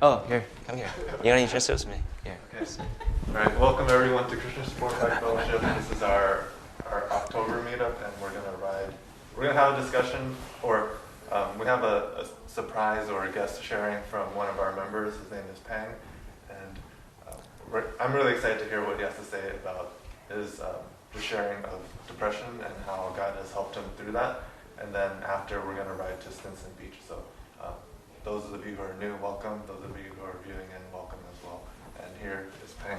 Oh, here, come here. You want to introduce me? Here. Okay. All right, welcome everyone to Christian Sport Bike Fellowship. This is our October meetup, and we're gonna have a discussion, or we have a surprise or a guest sharing from one of our members. His name is Pang, and I'm really excited to hear what he has to say about his the sharing of depression and how God has helped him through that. And then after, we're gonna ride to Stinson Beach. So those of you who are new, welcome. Those of you who are viewing in, welcome as well. And here is Pang.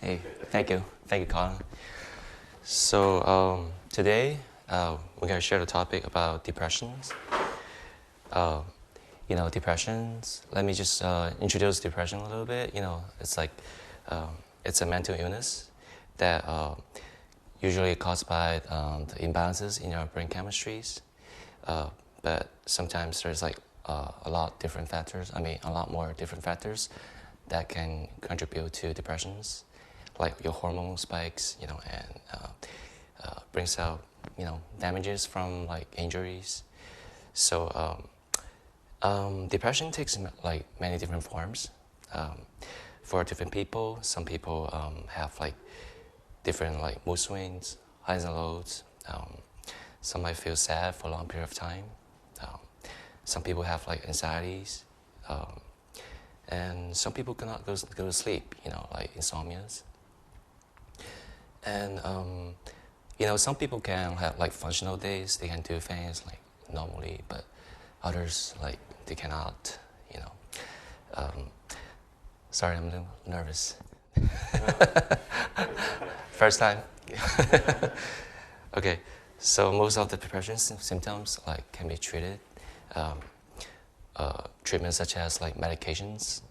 Hey, thank you, Colin. So today we're going to share the topic about depressions. Depressions. Let me just introduce depression a little bit. It's like it's a mental illness that usually caused by the imbalances in our brain chemistries. But sometimes there's like a lot more different factors that can contribute to depressions, like your hormone spikes, and brings out, damages from like injuries. So depression takes like many different forms. For different people, some people have like different like mood swings, highs and lows. Some might feel sad for a long period of time. Some people have like anxieties, and some people cannot go to sleep, like insomnias. And some people can have like functional days. They can do things like normally, but others like they cannot. Sorry, I'm a little nervous. First time. Okay. So most of the depression symptoms like can be treated. Treatments such as like medications,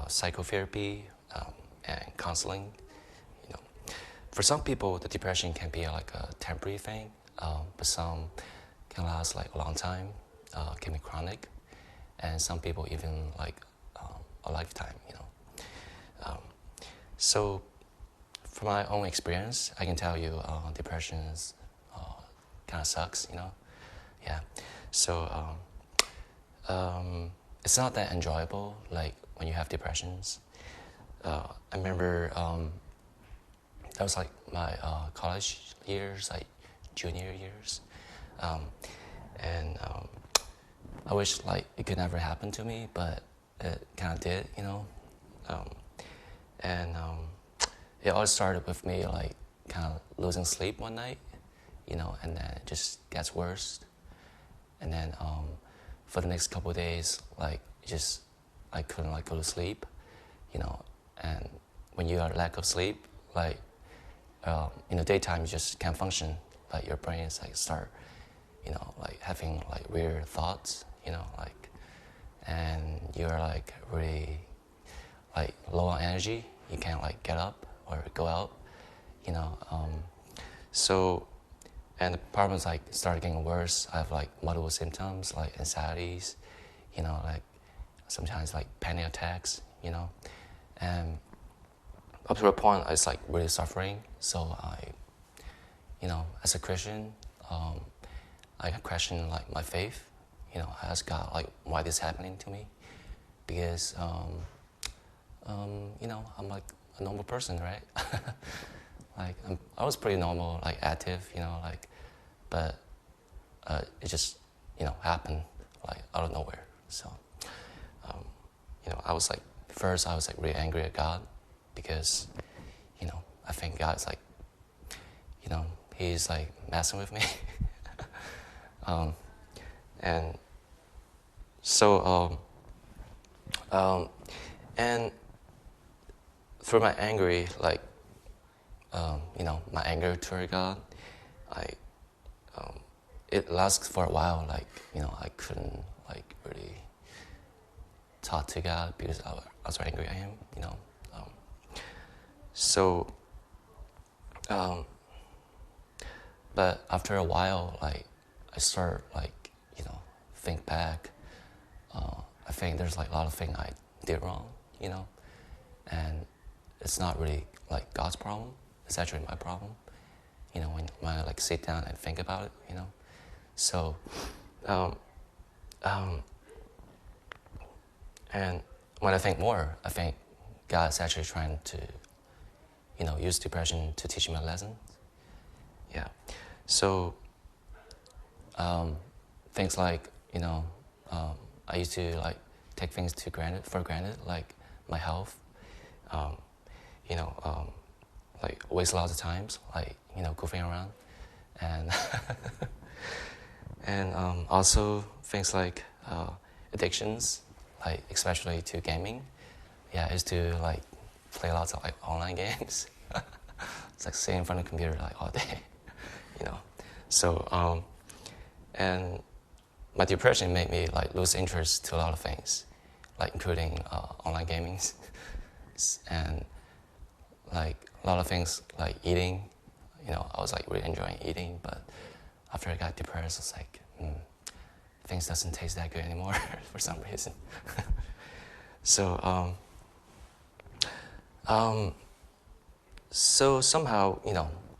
psychotherapy, and counseling. For some people, the depression can be like a temporary thing, but some can last like a long time, can be chronic, and some people even like a lifetime. So, from my own experience, I can tell you depression is kind of sucks. Yeah. So it's not that enjoyable. Like when you have depressions. I remember that was like my college years, like junior years, and I wish like it could never happen to me, but it kind of did. And it all started with me like kind of losing sleep one night, and then it just gets worse. And then for the next couple of days, like I couldn't like go to sleep, and when you are lack of sleep, like in the daytime you just can't function. Like your brain is like start, like having like weird thoughts, and you're like really like low on energy. You can't like get up or go out, So, and the problems like started getting worse. I have like multiple symptoms like anxieties, like sometimes like panic attacks, and up to a point I was like really suffering. So as a Christian, I questioned like my faith. I asked God like why this is happening to me, because I'm like a normal person, right? Like I was pretty normal, like active, but it just happened like out of nowhere. So I was like first I was like really angry at God, because I think God's like he's like messing with me. And so and through my anger, like my anger toward God, it lasts for a while. Like I couldn't like really talk to God because I was so angry at Him. So, but after a while, like I start like think back. I think there's like a lot of things I did wrong, and it's not really like God's problem. It's actually my problem. When I like sit down and think about it. So And when I think more, I think God's actually trying to, use depression to teach me a lesson. Yeah. So things like, I used to like take things for granted, like my health, you know, like waste a lot of times, like, goofing around. And and also things like addictions, like especially to gaming. Yeah, I used to like play lots of like online games. It's like sitting in front of the computer like all day, you know. So and my depression made me like lose interest to a lot of things, like including online gaming, and like a lot of things like eating. I was like really enjoying eating, but after I got depressed, it's like things doesn't taste that good anymore for some reason. So so somehow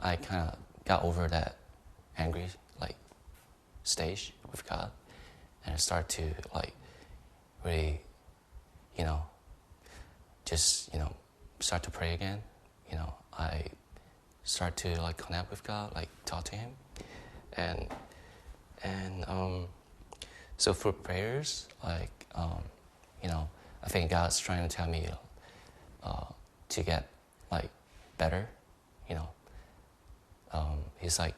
I kind of got over that angry like stage with God, and I start to like really just start to pray again. I start to like connect with God, like talk to Him, and so for prayers, like I think God's trying to tell me to get like better. He's like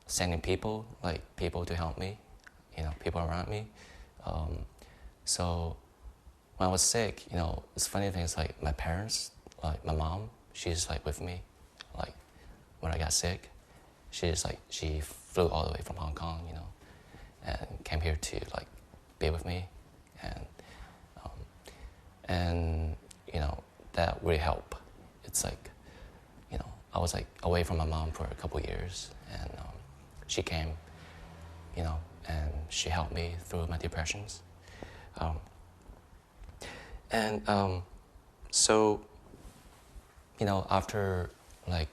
sending people to help me, people around me. So when I was sick, it's funny things like my parents, like my mom, she's like with me, like when I got sick, she flew all the way from Hong Kong, and came here to like be with me, and that really helped. It's like I was like away from my mom for a couple of years, and she came, and she helped me through my depressions. And so, after like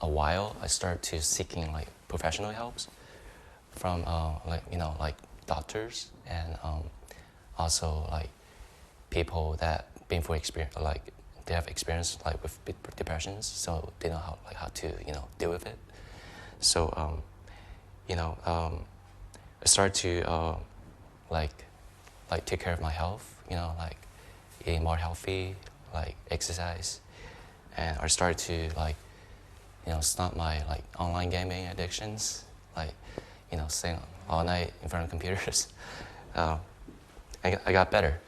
a while, I started to seeking like professional helps from like doctors, and also like people that been through experience, like they have experience like with depressions, so they know how to deal with it. So I started to like take care of my health, like eating more healthy, like exercise, and I started to like stop my like online gaming addictions, like staying all night in front of computers. I got better,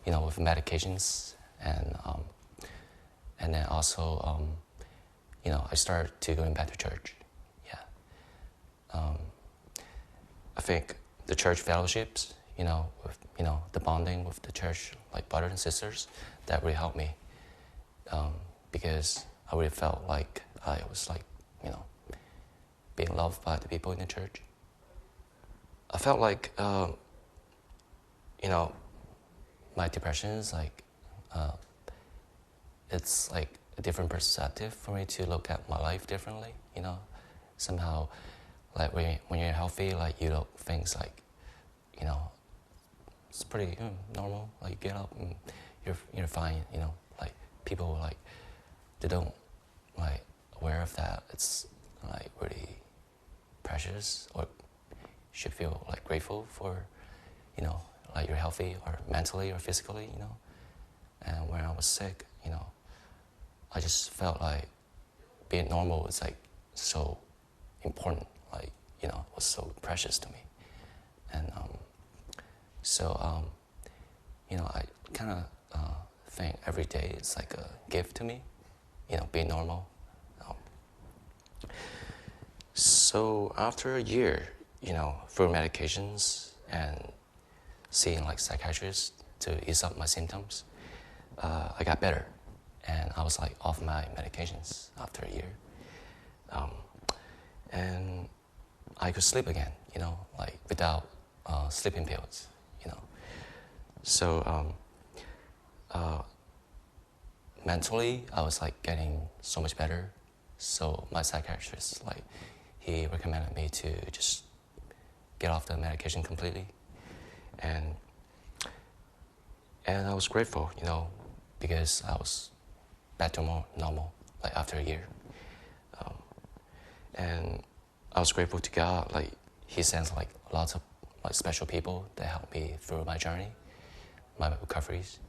with medications, and then also I started to going back to church. Yeah. I think the church fellowships, with the bonding with the church, like brothers and sisters, that really helped me, because I really felt like I was like being loved by the people in the church. I felt like my depression is like it's like a different perspective for me to look at my life differently. Somehow, like when you're healthy, like you look things like it's pretty normal. Like you get up and you're fine. Like people like they don't like aware of that. It's like really precious, or you should feel like grateful for like you're healthy, or mentally or physically. And when I was sick, I just felt like being normal was like so important, like it was so precious to me. And so I kind of think every day is like a gift to me, being normal. So after a year, through medications and seeing like psychiatrists to ease up my symptoms, I got better, and I was like off my medications after a year, and I could sleep again, like without sleeping pills, So mentally, I was like getting so much better. So my psychiatrist, like, he recommended me to just get off the medication completely, and I was grateful, because I was back to more normal, like after a year. And I was grateful to God, like He sends like lots of like special people that helped me through my journey, my recoveries.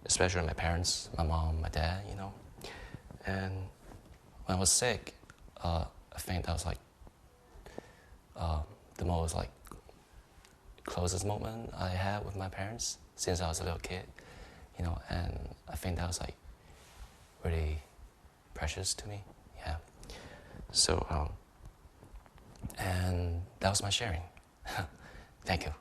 Especially my parents, my mom, my dad, And when I was sick, I think that was like the most like closest moment I had with my parents since I was a little kid, And I think that was like really precious to me, yeah. So, and that was my sharing. Thank you.